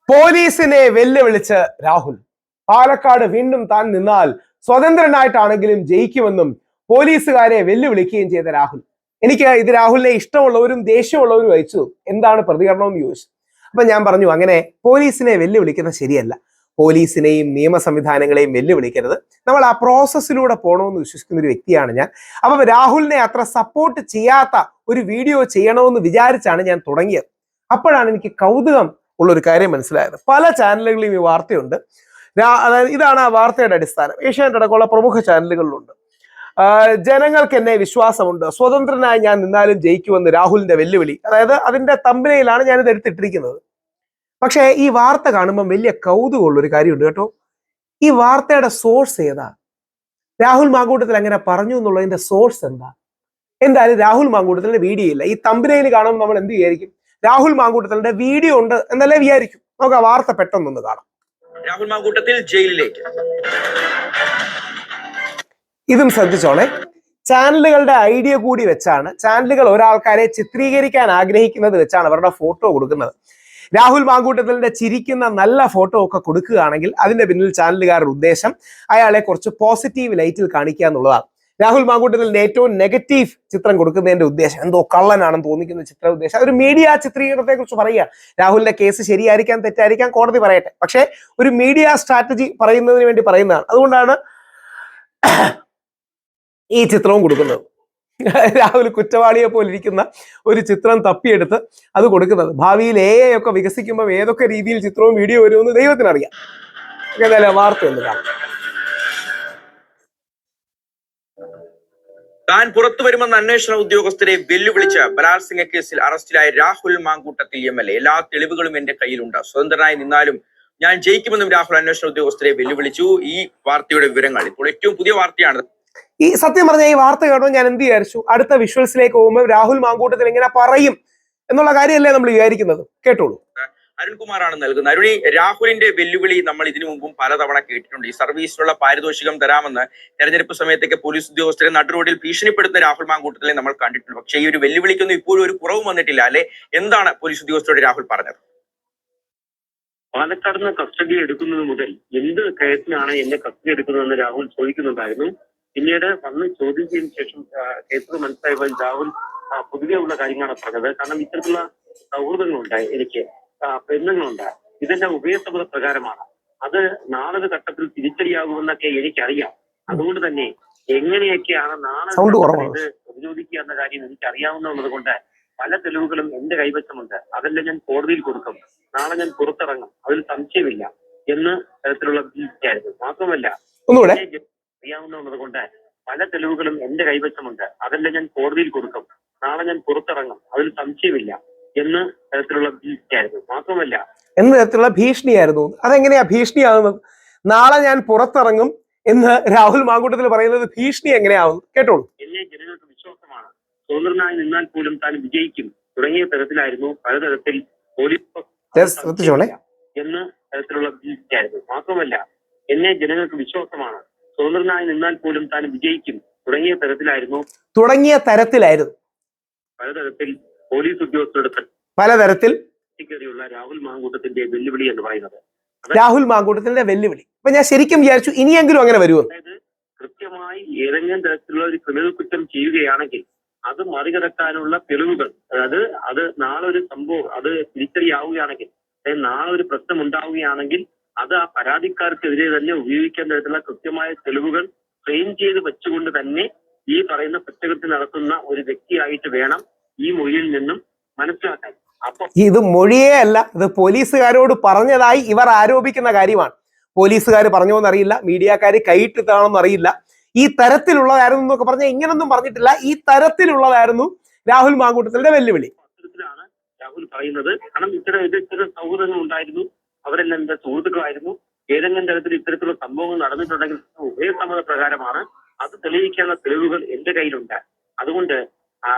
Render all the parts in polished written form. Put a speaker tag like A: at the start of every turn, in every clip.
A: പോലീസിനെ വെല്ലുവിളിച്ച് രാഹുൽ. പാലക്കാട് വീണ്ടും താൻ നിന്നാൽ സ്വതന്ത്രനായിട്ടാണെങ്കിലും ജയിക്കുമെന്നും പോലീസുകാരെ വെല്ലുവിളിക്കുകയും ചെയ്ത രാഹുൽ. എനിക്ക് ഇത് രാഹുലിനെ ഇഷ്ടമുള്ളവരും ദേഷ്യമുള്ളവരും അയച്ചു, എന്താണ് പ്രതികരണം എന്ന് ചോദിച്ചു. അപ്പൊ ഞാൻ പറഞ്ഞു, അങ്ങനെ പോലീസിനെ വെല്ലുവിളിക്കുന്നത് ശരിയല്ല. പോലീസിനെയും നിയമ സംവിധാനങ്ങളെയും വെല്ലുവിളിക്കരുത്. നമ്മൾ ആ പ്രോസസ്സിലൂടെ പോകണമെന്ന് വിശ്വസിക്കുന്ന ഒരു വ്യക്തിയാണ് ഞാൻ. അപ്പം രാഹുലിനെ അത്ര സപ്പോർട്ട് ചെയ്യാത്ത ഒരു വീഡിയോ ചെയ്യണമെന്ന് വിചാരിച്ചാണ് ഞാൻ തുടങ്ങിയത്. അപ്പോഴാണ് എനിക്ക് കൗതുകം ഉള്ളൊരു കാര്യം മനസ്സിലായത്. പല ചാനലുകളിലും ഈ വാർത്തയുണ്ട്. അതായത് ഇതാണ് ആ വാർത്തയുടെ അടിസ്ഥാനം. ഏഷ്യാനെറ്റ് അടക്കമുള്ള പ്രമുഖ ചാനലുകളിലുണ്ട്. ജനങ്ങൾക്ക് എന്നെ വിശ്വാസമുണ്ട്, സ്വതന്ത്രനായി ഞാൻ നിന്നാലും ജയിക്കുമെന്ന് രാഹുലിന്റെ വെല്ലുവിളി. അതായത് അതിന്റെ തമ്പനയിലാണ് ഞാനിത് എടുത്തിട്ടിരിക്കുന്നത്. പക്ഷേ ഈ വാർത്ത കാണുമ്പോൾ വലിയ കൗതുകമുള്ളൊരു കാര്യമുണ്ട് കേട്ടോ. ഈ വാർത്തയുടെ സോഴ്സ് ഏതാ? രാഹുൽ മാങ്കൂട്ടത്തിൽ അങ്ങനെ പറഞ്ഞു എന്നുള്ളതിന്റെ സോഴ്സ് എന്താ? എന്തായാലും രാഹുൽ മാങ്കൂട്ടത്തിന്റെ വീഡിയോ ഇല്ല. ഈ തമ്പനയിൽ കാണുമ്പോൾ നമ്മൾ എന്ത് വിചാരിക്കും? രാഹുൽ മാങ്കൂട്ടത്തിന്റെ വീഡിയോ ഉണ്ട് എന്നല്ലേ വിചാരിക്കും. നമുക്ക് ആ വാർത്ത പെട്ടെന്നൊന്ന് കാണാം.
B: രാഹുൽ മാങ്കൂട്ടത്തിൽ ജയിലിലേക്ക്.
A: ഇതും ശ്രദ്ധിച്ചോളെ. ചാനലുകളുടെ ഐഡിയ കൂടി വെച്ചാണ്, ചാനലുകൾ ഒരാൾക്കാരെ ചിത്രീകരിക്കാൻ ആഗ്രഹിക്കുന്നത് വെച്ചാണ് അവരുടെ ഫോട്ടോ കൊടുക്കുന്നത്. രാഹുൽ മാങ്കൂട്ടത്തിന്റെ ചിരിക്കുന്ന നല്ല ഫോട്ടോ ഒക്കെ കൊടുക്കുകയാണെങ്കിൽ അതിന്റെ പിന്നിൽ ചാനലുകാരുടെ ഉദ്ദേശം അയാളെ കുറച്ച് പോസിറ്റീവ് ലൈറ്റിൽ കാണിക്കുക എന്നുള്ളതാണ്. രാഹുൽ മാങ്കൂട്ടത്തിന്റെ ഏറ്റവും നെഗറ്റീവ് ചിത്രം കൊടുക്കുന്നതിന്റെ ഉദ്ദേശം എന്തോ കള്ളനാണെന്ന് തോന്നിക്കുന്ന ചിത്ര ഉദ്ദേശം. അതൊരു മീഡിയ ചിത്രീകരണത്തെ കുറിച്ച് പറയുക. രാഹുലിന്റെ കേസ് ശരിയായിരിക്കാം തെറ്റായിരിക്കാം, കോടതി പറയട്ടെ. പക്ഷേ ഒരു മീഡിയ സ്ട്രാറ്റജി പറയുന്നതിന് വേണ്ടി പറയുന്നതാണ്. അതുകൊണ്ടാണ് ഈ ചിത്രവും കൊടുക്കുന്നത്. രാഹുൽ കുറ്റവാളിയെ പോലെ ഇരിക്കുന്ന ഒരു ചിത്രം തപ്പിയെടുത്ത് അത് കൊടുക്കുന്നത്. ഭാവിയിൽ AI ഒക്കെ വികസിക്കുമ്പോൾ ഏതൊക്കെ രീതിയിൽ ചിത്രവും വീഡിയോ വരുമെന്ന് ദൈവത്തിനറിയാം. എന്തായാലും വാർത്ത ഒന്ന് കാണാം.
B: താൻ പുറത്തു വരുമെന്ന അന്വേഷണ ഉദ്യോഗസ്ഥരെ വെല്ലുവിളിച്ച് ബലാത്സംഗ കേസിൽ അറസ്റ്റിലായ രാഹുൽ മാങ്കൂട്ടത്തിൽ MLA. എല്ലാ തെളിവുകളും എന്റെ കയ്യിലുണ്ട്, സ്വതന്ത്രനായി നിന്നാലും ഞാൻ ജയിക്കുമെന്നും രാഹുൽ അന്വേഷണ ഉദ്യോഗസ്ഥരെ വെല്ലുവിളിച്ചു. ഈ വാർത്തയുടെ വിവരങ്ങൾ ഇപ്പോൾ ഏറ്റവും പുതിയ വാർത്തയാണ്.
A: ഈ സത്യം പറഞ്ഞ ഈ വാർത്ത കേട്ടോ ഞാൻ എന്ത് വിചാരിച്ചു, അടുത്ത വിഷ്വൽസിലേക്ക് പോകുമ്പോൾ രാഹുൽ മാങ്കൂട്ടത്തിൽ എങ്ങനെ പറയും എന്നുള്ള കാര്യമല്ലേ നമ്മൾ വിചാരിക്കുന്നത്. കേട്ടോളൂ.
B: അരുൺകുമാറാണ് നൽകുന്നത്. അരുണി, രാഹുലിന്റെ വെല്ലുവിളി നമ്മൾ ഇതിനു മുമ്പും പലതവണ കേട്ടിട്ടുണ്ട്. ഈ സർവീസിലുള്ള പാരിതോഷികം തരാമെന്ന് തെരഞ്ഞെടുപ്പ് സമയത്തൊക്കെ പോലീസ് ഉദ്യോഗസ്ഥരെ നടുറോഡിൽ ഭീഷണിപ്പെടുത്തുന്ന രാഹുൽ മാങ്കൂട്ടത്തിലെ നമ്മൾ കണ്ടിട്ടുണ്ട്. പക്ഷേ ഈ ഒരു വെല്ലുവിളിക്കൊന്നും ഇപ്പോഴും ഒരു കുറവും വന്നിട്ടില്ല അല്ലെ? എന്താണ് പോലീസ് ഉദ്യോഗസ്ഥരോട് രാഹുൽ പറഞ്ഞത്?
C: പാലക്കാട് നിന്ന് കസ്റ്റഡി എടുക്കുന്നത് മുതൽ എന്ത് കേസിനാണ് എന്നെ കസ്റ്റഡി എടുക്കുന്നതെന്ന് രാഹുൽ ചോദിക്കുന്നുണ്ടായിരുന്നു. പിന്നീട് വന്ന് ചോദ്യം ചെയ്തതിനു ശേഷം കേസ് മനസ്സിലായപ്പോൾ രാഹുൽ പൊതുവെ ഉള്ള കാര്യങ്ങളാണ് പറഞ്ഞത്. കാരണം ഇത്തരത്തിലുള്ള സൗഹൃദങ്ങളുണ്ടായി, എനിക്ക് ബന്ധങ്ങളുണ്ട്, ഇതെല്ലാം ഉഭയസമ്മത പ്രകാരമാണ്. അത് നാളൊരു ഘട്ടത്തിൽ തിരിച്ചടിയാകുമെന്നൊക്കെ എനിക്കറിയാം. അതുകൊണ്ട് തന്നെ എങ്ങനെയൊക്കെയാണ് നാളെ ഇത് പ്രതിരോധിക്കുക എന്ന കാര്യം എനിക്കറിയാവുന്നത് കൊണ്ട് പല തെളിവുകളും എന്റെ കൈവശമുണ്ട്. അതെല്ലാം ഞാൻ കോടതിയിൽ കൊടുക്കും. നാളെ ഞാൻ പുറത്തിറങ്ങും, അതിൽ സംശയമില്ല എന്ന് തരത്തിലുള്ള ഭീഷണിയായിരുന്നു. മാത്രമല്ല അറിയാവുന്നത് കൊണ്ട് പല തെളിവുകളും എന്റെ കൈവശമുണ്ട്. അതെല്ലാം ഞാൻ കോടതിയിൽ കൊടുക്കും. നാളെ ഞാൻ പുറത്തിറങ്ങും, അതിൽ സംശയമില്ല എന്ന് തരത്തിലുള്ള ഭീഷണിയായിരുന്നു. മാത്രമല്ല
A: എന്ന തരത്തിലുള്ള ഭീഷണിയായിരുന്നു. അതെങ്ങനെയാ ഭീഷണിയാകുന്നത്? നാളെ ഞാൻ പുറത്തിറങ്ങും എന്ന് രാഹുൽ മാങ്കൂട്ടത്തിൽ പറയുന്നത് ഭീഷണി എങ്ങനെയാവും? കേട്ടോളൂ.
C: എന്നെ ജനങ്ങൾക്ക് വിശ്വാസമാണ്, സ്വതന്ത്രനായി നിന്നാൽ പോലും താൻ വിജയിക്കും തുടങ്ങിയ തരത്തിലായിരുന്നു പലതരത്തിൽ പോലീസ് എന്ന് തരത്തിലുള്ള ഭീഷണിയായിരുന്നു. മാത്രമല്ല എന്നെ ജനങ്ങൾക്ക് വിശ്വാസമാണ്, സ്വതന്ത്രനായി നിന്നാൽ പോലും താൻ വിജയിക്കും തുടങ്ങിയ തരത്തിലായിരുന്നു പലതരത്തിൽ പോലീസ് ഉദ്യോഗസ്ഥരുടെ പലതരത്തിൽ രാഹുൽ മാങ്കൂട്ടത്തിന്റെ വെല്ലുവിളി എന്ന് പറയുന്നത്.
A: രാഹുൽ മാങ്കൂട്ടത്തിന്റെ വെല്ലുവിളി. അപ്പൊ ഞാൻ ശരിക്കും വിചാരിച്ചു ഇനിയെങ്കിലും അങ്ങനെ വരുമോ.
C: അതായത് കൃത്യമായി ഏതെങ്കിലും തരത്തിലുള്ള ഒരു ക്രിമിനൽ കുറ്റം ചെയ്യുകയാണെങ്കിൽ അത് മറികടക്കാനുള്ള തെളിവുകൾ, അതായത് അത് നാളെ ഒരു സംഭവം അത് തിരിച്ചടിയാവുകയാണെങ്കിൽ, നാളെ ഒരു പ്രശ്നം ഉണ്ടാവുകയാണെങ്കിൽ അത് ആ പരാതിക്കാർക്കെതിരെ തന്നെ ഉപയോഗിക്കാൻ തരത്തിലുള്ള കൃത്യമായ തെളിവുകൾ ഫ്രെയിം ചെയ്ത് വെച്ചുകൊണ്ട് തന്നെ ഈ പറയുന്ന കുറ്റകൃത്യം നടത്തുന്ന ഒരു വ്യക്തിയായിട്ട് വേണം ഈ മൊഴിയിൽ നിന്നും മനസ്സിലാക്കാൻ. അപ്പൊ
A: ഇത് മൊഴിയേ അല്ല, ഇത് പോലീസുകാരോട് പറഞ്ഞതായി ഇവർ ആരോപിക്കുന്ന കാര്യമാണ്. പോലീസുകാർ പറഞ്ഞോന്നറിയില്ല, മീഡിയക്കാർ കൈയിട്ടിട്ടാണെന്ന് അറിയില്ല. ഈ തരത്തിലുള്ളതായിരുന്നു എന്നൊക്കെ പറഞ്ഞാൽ ഇങ്ങനൊന്നും പറഞ്ഞിട്ടില്ല. ഈ തരത്തിലുള്ളതായിരുന്നു രാഹുൽ മാങ്കൂട്ടത്തിന്റെ വെല്ലുവിളി.
C: അത്തരത്തിലാണ് രാഹുൽ പറയുന്നത്. കാരണം ഇത്തരം സൗഹൃദങ്ങൾ ഉണ്ടായിരുന്നു, അവരെല്ലാം എന്റെ സുഹൃത്തുക്കളായിരുന്നു. ഏതെങ്കിലും തരത്തിൽ ഇത്തരത്തിലുള്ള സംഭവങ്ങൾ നടന്നിട്ടുണ്ടെങ്കിൽ ഉഭയസമ്മത പ്രകാരമാണ്. അത് തെളിയിക്കാനുള്ള തെളിവുകൾ എന്റെ കയ്യിലുണ്ട്. അതുകൊണ്ട്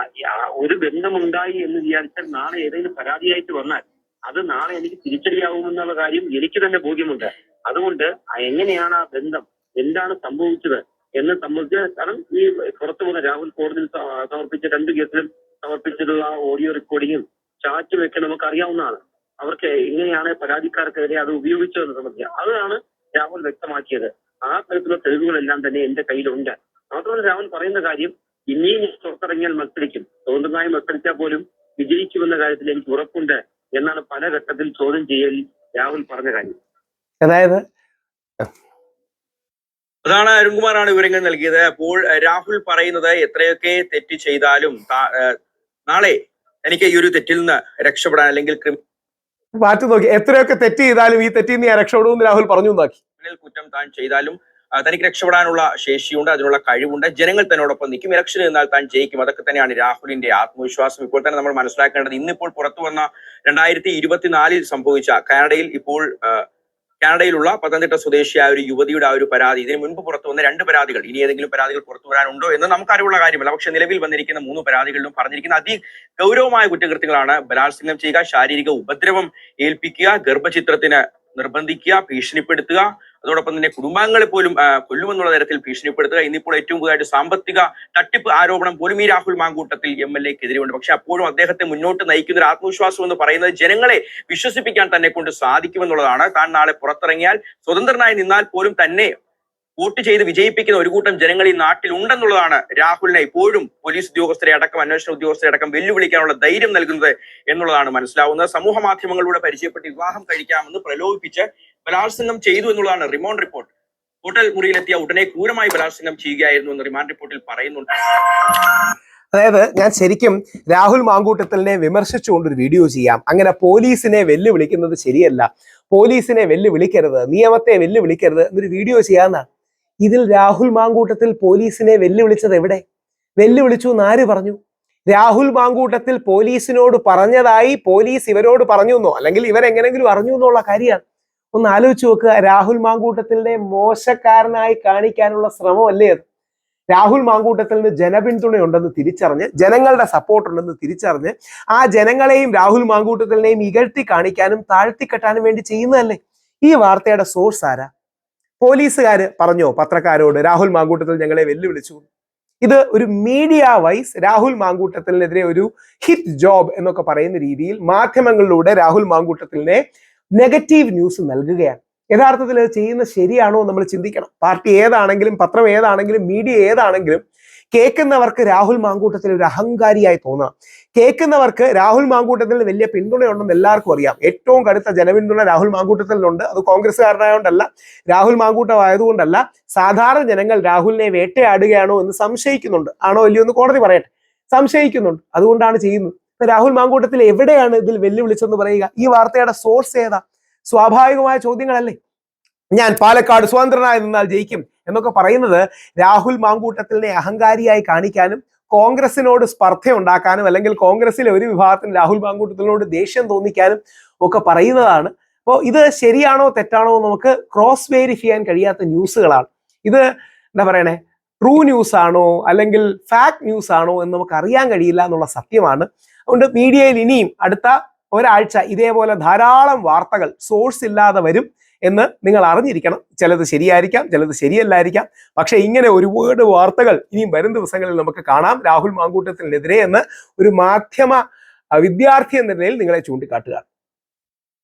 C: ഒരു ബന്ധമുണ്ടായി എന്ന് വിചാരിച്ചാൽ നാളെ ഏതെങ്കിലും പരാതിയായിട്ട് വന്നാൽ അത് നാളെ എനിക്ക് തിരിച്ചടിയാവുമെന്നുള്ള കാര്യം എനിക്ക് തന്നെ ബോധ്യമുണ്ട്. അതുകൊണ്ട് എങ്ങനെയാണ് ആ ബന്ധം, എന്താണ് സംഭവിച്ചത് എന്ന് സംബന്ധിച്ച്, കാരണം ഈ പുറത്തു പോകുന്ന രാഹുൽ കോടതിയിൽ സമർപ്പിച്ച 2 കേസിലും സമർപ്പിച്ചിട്ടുള്ള ഓഡിയോ റെക്കോർഡിങ്ങും ചാറ്റും ഒക്കെ നമുക്ക് അറിയാവുന്നതാണ്. അവർക്ക് എങ്ങനെയാണ് പരാതിക്കാർക്കെതിരെ അത് ഉപയോഗിച്ചതെന്ന് സംബന്ധിക്കുക അതാണ് രാഹുൽ വ്യക്തമാക്കിയത്. ആ തരത്തിലുള്ള തെളിവുകളെല്ലാം തന്നെ എന്റെ കയ്യിലുണ്ട്. മാത്രമല്ല രാഹുൽ പറയുന്ന കാര്യം ഇനിയും പുറത്തിറങ്ങിയാൽ മത്സരിക്കും, സ്വതന്ത്രമായി മത്സരിച്ചാൽ പോലും വിജയിക്കുമെന്ന കാര്യത്തിൽ എനിക്ക് ഉറപ്പുണ്ട് എന്നാണ് പല ഘട്ടത്തിൽ ചോദ്യം ചെയ്യലിൽ രാഹുൽ പറഞ്ഞ കാര്യം.
A: അതായത്
B: അതാണ് അരുൺകുമാറാണ് വിവരങ്ങൾ നൽകിയത്. അപ്പോൾ രാഹുൽ പറയുന്നത് എത്രയൊക്കെ തെറ്റ് ചെയ്താലും നാളെ എനിക്ക് ഈ ഒരു തെറ്റിൽ നിന്ന് രക്ഷപ്പെടാൻ അല്ലെങ്കിൽ
A: മാറ്റി നോക്കി, എത്രയൊക്കെ തെറ്റ് ചെയ്താലും ഈ തെറ്റിൽ നിന്ന് ഞാൻ രക്ഷപ്പെടുമെന്ന് രാഹുൽ പറഞ്ഞു നോക്കി.
B: കുറ്റം താൻ ചെയ്താലും തനിക്ക് രക്ഷപ്പെടാനുള്ള ശേഷിയുണ്ട്, അതിനുള്ള കഴിവുണ്ട്, ജനങ്ങൾ തന്നോടൊപ്പം നിൽക്കും, ഇലക്ഷൻ എന്നാൽ താൻ ജയിക്കും. അതൊക്കെ തന്നെയാണ് രാഹുലിന്റെ ആത്മവിശ്വാസം. ഇപ്പോൾ തന്നെ നമ്മൾ മനസ്സിലാക്കേണ്ടത് ഇന്നിപ്പോൾ പുറത്തു വന്ന 2024 സംഭവിച്ച കാനഡയിലുള്ള പത്തനംതിട്ട സ്വദേശിയായ ഒരു യുവതിയുടെ ആ ഒരു പരാതി, ഇതിന് മുൻപ് പുറത്തു വന്ന 2 പരാതികൾ, ഇനി ഏതെങ്കിലും പരാതികൾ പുറത്തു വരാനുണ്ടോ എന്ന് നമുക്കറിവുള്ള കാര്യമല്ല. പക്ഷെ നിലവിൽ വന്നിരിക്കുന്ന 3 പരാതികളിലും പറഞ്ഞിരിക്കുന്ന അതിഗൗരവമായ കുറ്റകൃത്യങ്ങളാണ്. ബലാത്സംഗം ചെയ്യുക, ശാരീരിക ഉപദ്രവം ഏൽപ്പിക്കുക, ഗർഭചിത്രത്തിന് നിർബന്ധിക്കുക, ഭീഷണിപ്പെടുത്തുക, അതോടൊപ്പം തന്നെ കുടുംബാംഗങ്ങളെ പോലും കൊല്ലുമെന്നുള്ള തരത്തിൽ ഭീഷണിപ്പെടുത്തുക. ഇന്നിപ്പോൾ ഏറ്റവും പുതുതായിട്ട് സാമ്പത്തിക തട്ടിപ്പ് ആരോപണം പോലും ഈ രാഹുൽ മാങ്കൂട്ടത്തിൽ MLA-ക്കെതിരെയുണ്ട്. പക്ഷെ അപ്പോഴും അദ്ദേഹത്തെ മുന്നോട്ട് നയിക്കുന്ന ഒരു ആത്മവിശ്വാസം എന്ന് പറയുന്നത് ജനങ്ങളെ വിശ്വസിപ്പിക്കാൻ തന്നെ കൊണ്ട് സാധിക്കുമെന്നുള്ളതാണ്. താൻ നാളെ പുറത്തിറങ്ങിയാൽ സ്വതന്ത്രനായി നിന്നാൽ പോലും തന്നെ വോട്ട് ചെയ്ത് വിജയിപ്പിക്കുന്ന ഒരു കൂട്ടം ജനങ്ങൾ ഈ നാട്ടിൽ ഉണ്ടെന്നുള്ളതാണ് രാഹുലിനെ ഇപ്പോഴും പോലീസ് ഉദ്യോഗസ്ഥരെ അടക്കം, അന്വേഷണ ഉദ്യോഗസ്ഥരെ അടക്കം വെല്ലുവിളിക്കാനുള്ള ധൈര്യം നൽകുന്നത് എന്നുള്ളതാണ് മനസ്സിലാവുന്നത്. സമൂഹ മാധ്യമങ്ങളിലൂടെ പരിചയപ്പെട്ട് വിവാഹം കഴിക്കാമെന്ന് പ്രലോഭിപ്പിച്ച് ബലാത്സംഗം ചെയ്തു എന്നുള്ളതാണ് റിമാൻഡ് റിപ്പോർട്ട്. ഹോട്ടൽ മുറിയിലെത്തിയ ഉടനെ ക്രൂരമായി ബലാത്സംഗം ചെയ്യുകയായിരുന്നു എന്ന് റിമാൻഡ് റിപ്പോർട്ടിൽ പറയുന്നുണ്ട്.
A: അതായത് ഞാൻ ശരിക്കും രാഹുൽ മാങ്കൂട്ടത്തിലിനെ വിമർശിച്ചുകൊണ്ടൊരു വീഡിയോ ചെയ്യാം. അങ്ങനെ പോലീസിനെ വെല്ലുവിളിക്കുന്നത് ശരിയല്ല, പോലീസിനെ വെല്ലുവിളിക്കരുത്, നിയമത്തെ വെല്ലുവിളിക്കരുത് എന്നൊരു വീഡിയോ ചെയ്യാമെന്നാണ്. ഇതിൽ രാഹുൽ മാങ്കൂട്ടത്തിൽ പോലീസിനെ വെല്ലുവിളിച്ചത് എവിടെ? വെല്ലുവിളിച്ചു എന്ന് ആര് പറഞ്ഞു? രാഹുൽ മാങ്കൂട്ടത്തിൽ പോലീസിനോട് പറഞ്ഞതായി പോലീസ് ഇവരോട് പറഞ്ഞു എന്നോ അല്ലെങ്കിൽ ഇവരെങ്ങനെങ്കിലും അറിഞ്ഞു എന്നുള്ള കാര്യമാണ്. ഒന്ന് ആലോചിച്ച് നോക്കുക. രാഹുൽ മാങ്കൂട്ടത്തിലിനെ മോശക്കാരനായി കാണിക്കാനുള്ള ശ്രമമല്ലേ അത്? രാഹുൽ മാങ്കൂട്ടത്തിന് ജനപിന്തുണയുണ്ടെന്ന് തിരിച്ചറിഞ്ഞ്, ജനങ്ങളുടെ സപ്പോർട്ട് ഉണ്ടെന്ന് തിരിച്ചറിഞ്ഞ് ആ ജനങ്ങളെയും രാഹുൽ മാങ്കൂട്ടത്തിനെയും ഇകഴ്ത്തി കാണിക്കാനും താഴ്ത്തിക്കെട്ടാനും വേണ്ടി ചെയ്യുന്നതല്ലേ? ഈ വാർത്തയുടെ സോഴ്സ് ആരാ? പോലീസുകാര് പറഞ്ഞോ പത്രക്കാരോട് രാഹുൽ മാങ്കൂട്ടത്തിൽ ഞങ്ങളെ വെല്ലുവിളിച്ചു? ഇത് ഒരു മീഡിയ വൈസ് രാഹുൽ മാങ്കൂട്ടത്തിനെതിരെ ഒരു ഹിറ്റ് ജോബ് എന്നൊക്കെ പറയുന്ന രീതിയിൽ മാധ്യമങ്ങളിലൂടെ രാഹുൽ മാങ്കൂട്ടത്തിനെ നെഗറ്റീവ് ന്യൂസ് നൽകുകയാണ്. യഥാർത്ഥത്തിൽ അത് ചെയ്യുന്നത് ശരിയാണോ നമ്മൾ ചിന്തിക്കണം. പാർട്ടി ഏതാണെങ്കിലും, പത്രം ഏതാണെങ്കിലും, മീഡിയ ഏതാണെങ്കിലും കേൾക്കുന്നവർക്ക് രാഹുൽ മാങ്കൂട്ടത്തിൽ ഒരു അഹങ്കാരിയായി തോന്നാം. കേൾക്കുന്നവർക്ക് രാഹുൽ മാങ്കൂട്ടത്തിന് വലിയ പിന്തുണയുണ്ടെന്ന് എല്ലാവർക്കും അറിയാം. ഏറ്റവും കടുത്ത ജനപിന്തുണ രാഹുൽ മാങ്കൂട്ടത്തിലുണ്ട്. അത് കോൺഗ്രസ്സുകാരനായതുകൊണ്ടല്ല, രാഹുൽ മാങ്കൂട്ടം ആയതുകൊണ്ടല്ല. സാധാരണ ജനങ്ങൾ രാഹുലിനെ വേട്ടയാടുകയാണോ എന്ന് സംശയിക്കുന്നുണ്ട്. ആണോ അല്ലയോ എന്ന് കോടതി പറയട്ടെ. സംശയിക്കുന്നുണ്ട്, അതുകൊണ്ടാണ് ചെയ്യുന്നത്. രാഹുൽ മാങ്കൂട്ടത്തിൽ എവിടെയാണ് ഇതിൽ വെല്ലുവിളിച്ചെന്ന് പറയുക? ഈ വാർത്തയുടെ സോഴ്സ് ഏതാ? സ്വാഭാവികമായ ചോദ്യങ്ങളല്ലേ. ഞാൻ പാലക്കാട് സ്വതന്ത്രനായി നിന്നാൽ ജയിക്കും എന്നൊക്കെ പറയുന്നത് രാഹുൽ മാങ്കൂട്ടത്തിനെ അഹങ്കാരിയായി കാണിക്കാനും കോൺഗ്രസിനോട് സ്പർദ്ധ ഉണ്ടാക്കാനും അല്ലെങ്കിൽ കോൺഗ്രസിലെ ഒരു വിഭാഗത്തിന് രാഹുൽ മാങ്കൂട്ടത്തിനോട് ദേഷ്യം തോന്നിക്കാനും ഒക്കെ പറയുന്നതാണ്. അപ്പോൾ ഇത് ശരിയാണോ തെറ്റാണോ നമുക്ക് ക്രോസ് വെരിഫൈ ചെയ്യാൻ കഴിയാത്ത ന്യൂസുകളാണ്. ഇത് എന്താ പറയണേ, ട്രൂ ന്യൂസ് ആണോ അല്ലെങ്കിൽ ഫാക്ട് ന്യൂസ് ആണോ എന്ന് നമുക്ക് അറിയാൻ കഴിയില്ല എന്നുള്ള സത്യമാണ്. അതുകൊണ്ട് മീഡിയയിൽ ഇനിയും അടുത്ത ഒരാഴ്ച ഇതേപോലെ ധാരാളം വാർത്തകൾ സോഴ്സ് ഇല്ലാതെ വരും എന്ന് നിങ്ങൾ അറിഞ്ഞിരിക്കണം. ചിലത് ശരിയായിരിക്കാം, ചിലത് ശരിയല്ലായിരിക്കാം. പക്ഷെ ഇങ്ങനെ ഒരുപാട് വാർത്തകൾ ഇനിയും വരും ദിവസങ്ങളിൽ നമുക്ക് കാണാം രാഹുൽ മാങ്കൂട്ടത്തിനെതിരെ എന്ന് ഒരു മാധ്യമ വിദ്യാർത്ഥി എന്ന നിലയിൽ നിങ്ങളെ ചൂണ്ടിക്കാട്ടുക.